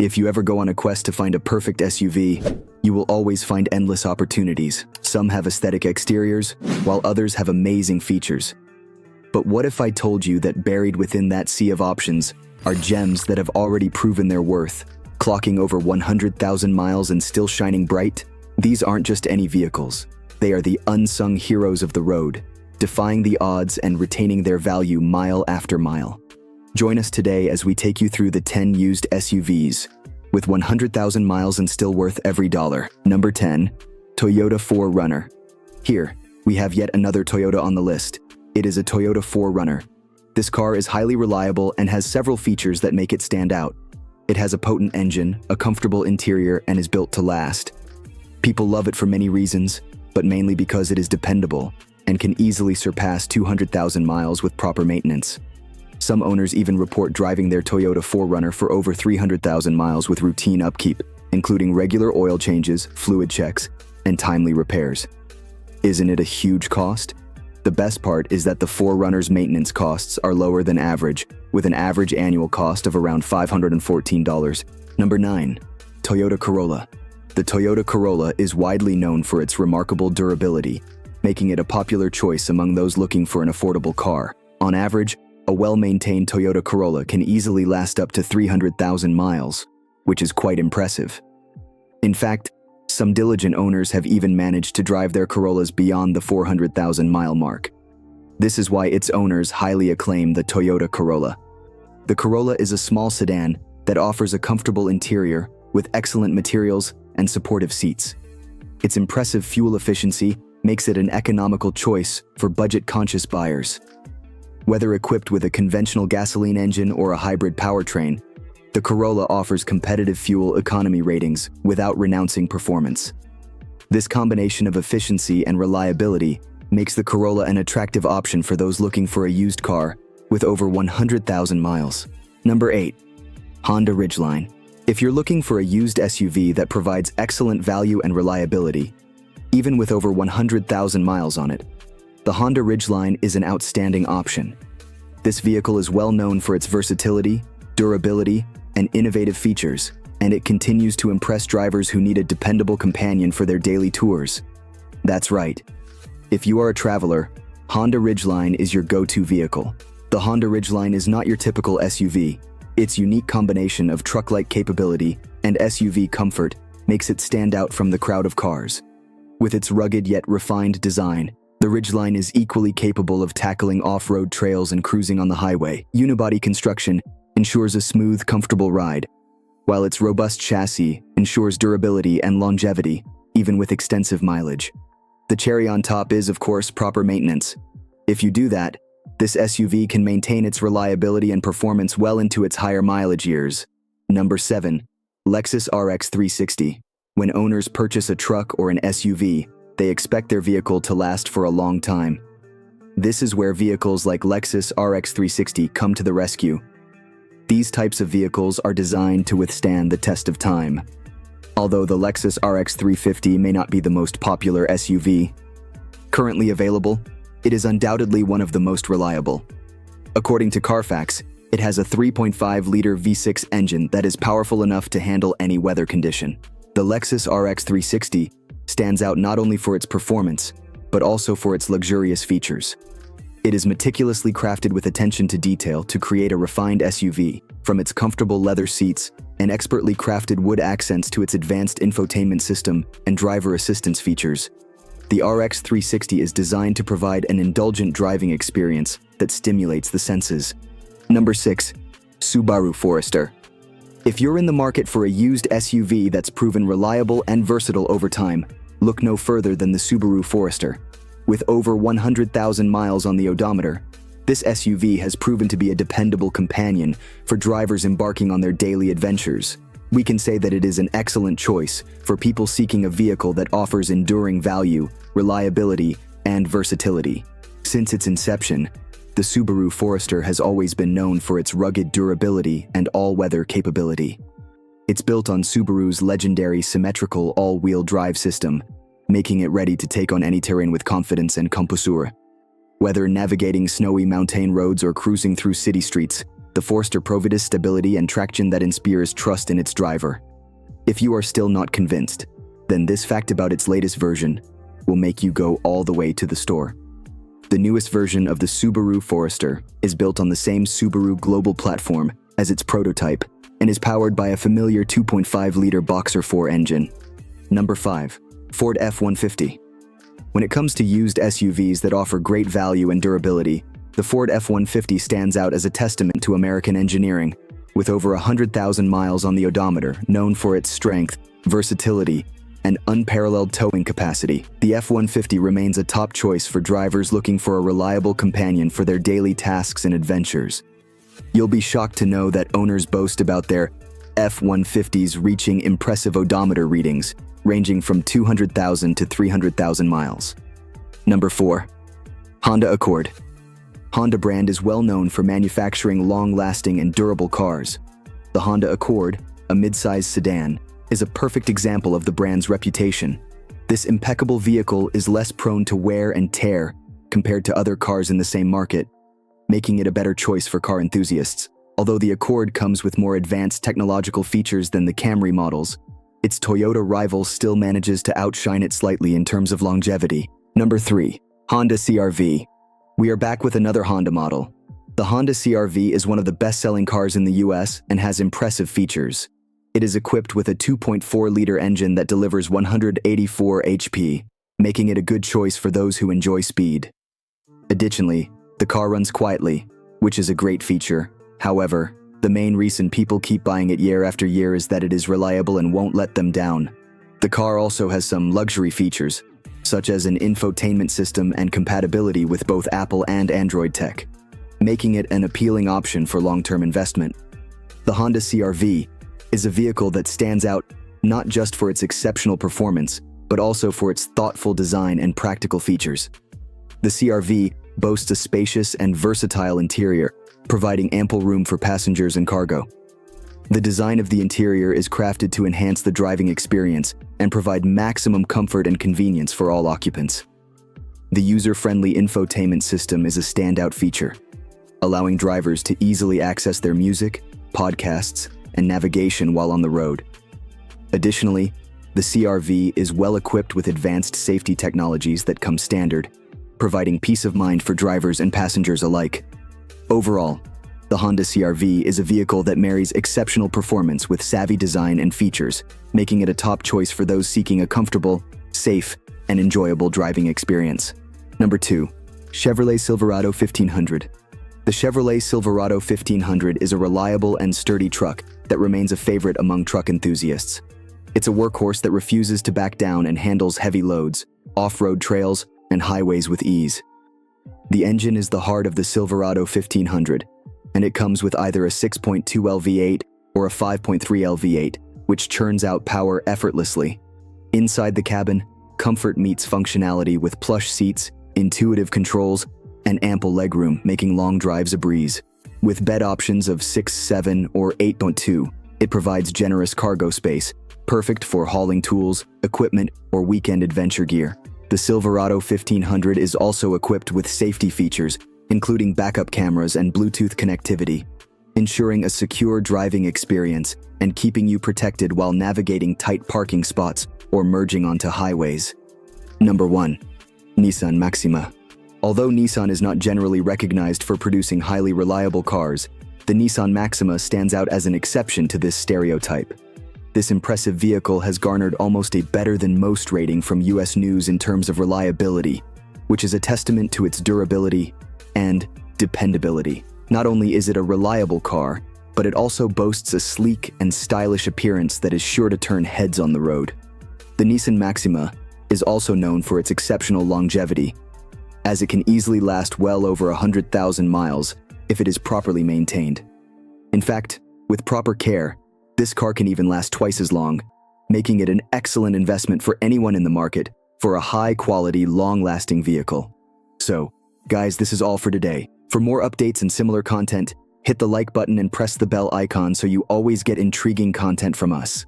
If you ever go on a quest to find a perfect SUV, you will always find endless opportunities. Some have aesthetic exteriors, while others have amazing features. But what if I told you that buried within that sea of options are gems that have already proven their worth, clocking over 100,000 miles and still shining bright? These aren't just any vehicles. They are the unsung heroes of the road, defying the odds and retaining their value mile after mile. Join us today as we take you through the 10 used SUVs with 100,000 miles and still worth every dollar. Number 10, Toyota 4Runner. Here, we have yet another Toyota on the list. It is a Toyota 4Runner. This car is highly reliable and has several features that make it stand out. It has a potent engine, a comfortable interior, and is built to last. People love it for many reasons, but mainly because it is dependable and can easily surpass 200,000 miles with proper maintenance. Some owners even report driving their Toyota 4Runner for over 300,000 miles with routine upkeep, including regular oil changes, fluid checks, and timely repairs. Isn't it a huge cost? The best part is that the 4Runner's maintenance costs are lower than average, with an average annual cost of around $514. Number 9, Toyota Corolla. The Toyota Corolla is widely known for its remarkable durability, making it a popular choice among those looking for an affordable car. On average, a well-maintained Toyota Corolla can easily last up to 300,000 miles, which is quite impressive. In fact, some diligent owners have even managed to drive their Corollas beyond the 400,000-mile mark. This is why its owners highly acclaim the Toyota Corolla. The Corolla is a small sedan that offers a comfortable interior with excellent materials and supportive seats. Its impressive fuel efficiency makes it an economical choice for budget-conscious buyers. Whether equipped with a conventional gasoline engine or a hybrid powertrain, the Corolla offers competitive fuel economy ratings without renouncing performance. This combination of efficiency and reliability makes the Corolla an attractive option for those looking for a used car with over 100,000 miles. Number 8, Honda Ridgeline. If you're looking for a used SUV that provides excellent value and reliability, even with over 100,000 miles on it, the Honda Ridgeline is an outstanding option. This vehicle is well known for its versatility, durability, and innovative features, and it continues to impress drivers who need a dependable companion for their daily tours. That's right. If you are a traveler, Honda Ridgeline is your go-to vehicle. The Honda Ridgeline is not your typical SUV. Its unique combination of truck-like capability and SUV comfort makes it stand out from the crowd of cars. With its rugged yet refined design, the Ridgeline is equally capable of tackling off-road trails and cruising on the highway. Unibody construction ensures a smooth, comfortable ride, while its robust chassis ensures durability and longevity, even with extensive mileage. The cherry on top is, of course, proper maintenance. If you do that, this SUV can maintain its reliability and performance well into its higher mileage years. Number 7, Lexus RX 360. When owners purchase a truck or an SUV, they expect their vehicle to last for a long time. This is where vehicles like Lexus RX 360 come to the rescue. These types of vehicles are designed to withstand the test of time. Although the Lexus RX 350 may not be the most popular SUV currently available, it is undoubtedly one of the most reliable. According to Carfax, it has a 3.5-liter V6 engine that is powerful enough to handle any weather condition. The Lexus RX 360 stands out not only for its performance, but also for its luxurious features. It is meticulously crafted with attention to detail to create a refined SUV, from its comfortable leather seats and expertly crafted wood accents to its advanced infotainment system and driver assistance features. The RX 360 is designed to provide an indulgent driving experience that stimulates the senses. Number 6, Subaru Forester. If you're in the market for a used SUV that's proven reliable and versatile over time, look no further than the Subaru Forester. With over 100,000 miles on the odometer, this SUV has proven to be a dependable companion for drivers embarking on their daily adventures. We can say that it is an excellent choice for people seeking a vehicle that offers enduring value, reliability, and versatility. Since its inception, the Subaru Forester has always been known for its rugged durability and all-weather capability. It's built on Subaru's legendary symmetrical all-wheel drive system, making it ready to take on any terrain with confidence and composure. Whether navigating snowy mountain roads or cruising through city streets, The Forester provides stability and traction that inspires trust in its driver. If you are still not convinced, then this fact about its latest version will make you go all the way to the store. The newest version of the Subaru Forester is built on the same Subaru global platform as its prototype and is powered by a familiar 2.5-liter Boxer 4 engine. Number 5. Ford F-150. When it comes to used SUVs that offer great value and durability, the Ford F-150 stands out as a testament to American engineering. With over 100,000 miles on the odometer, known for its strength, versatility, and unparalleled towing capacity, the F-150 remains a top choice for drivers looking for a reliable companion for their daily tasks and adventures. You'll be shocked to know that owners boast about their F-150s reaching impressive odometer readings, ranging from 200,000 to 300,000 miles. Number 4. Honda Accord. Honda brand is well known for manufacturing long-lasting and durable cars. The Honda Accord, a mid-size sedan, is a perfect example of the brand's reputation. This impeccable vehicle is less prone to wear and tear compared to other cars in the same market, making it a better choice for car enthusiasts. Although the Accord comes with more advanced technological features than the Camry models, its Toyota rival still manages to outshine it slightly in terms of longevity. Number 3. Honda CR-V. We are back with another Honda model. The Honda CR-V is one of the best-selling cars in the US and has impressive features. It is equipped with a 2.4-liter engine that delivers 184 HP, making it a good choice for those who enjoy speed. Additionally, the car runs quietly, which is a great feature. However, the main reason people keep buying it year after year is that it is reliable and won't let them down. The car also has some luxury features, such as an infotainment system and compatibility with both Apple and Android tech, making it an appealing option for long-term investment. The Honda CR-V is a vehicle that stands out not just for its exceptional performance, but also for its thoughtful design and practical features. The CR-V boasts a spacious and versatile interior, providing ample room for passengers and cargo. The design of the interior is crafted to enhance the driving experience and provide maximum comfort and convenience for all occupants. The user-friendly infotainment system is a standout feature, allowing drivers to easily access their music, podcasts, and navigation while on the road. Additionally, the CR-V is well equipped with advanced safety technologies that come standard, providing peace of mind for drivers and passengers alike. Overall, the Honda CR-V is a vehicle that marries exceptional performance with savvy design and features, making it a top choice for those seeking a comfortable, safe, and enjoyable driving experience. Number 2. Chevrolet Silverado 1500. The Chevrolet Silverado 1500 is a reliable and sturdy truck that remains a favorite among truck enthusiasts. It's a workhorse that refuses to back down and handles heavy loads, off-road trails, and highways with ease. The engine is the heart of the Silverado 1500, and it comes with either a 6.2L V8 or a 5.3L V8, which churns out power effortlessly. Inside the cabin, comfort meets functionality with plush seats, intuitive controls, and ample legroom, making long drives a breeze. With bed options of 6, 7, or 8.2, it provides generous cargo space, perfect for hauling tools, equipment, or weekend adventure gear. The Silverado 1500 is also equipped with safety features, including backup cameras and Bluetooth connectivity, ensuring a secure driving experience and keeping you protected while navigating tight parking spots or merging onto highways. Number 1. Nissan Maxima. Although Nissan is not generally recognized for producing highly reliable cars, the Nissan Maxima stands out as an exception to this stereotype. This impressive vehicle has garnered almost a better-than-most rating from US News in terms of reliability, which is a testament to its durability and dependability. Not only is it a reliable car, but it also boasts a sleek and stylish appearance that is sure to turn heads on the road. The Nissan Maxima is also known for its exceptional longevity, as it can easily last well over 100,000 miles if it is properly maintained. In fact, with proper care, this car can even last twice as long, making it an excellent investment for anyone in the market for a high-quality, long-lasting vehicle. So, guys, this is all for today. For more updates and similar content, hit the like button and press the bell icon so you always get intriguing content from us.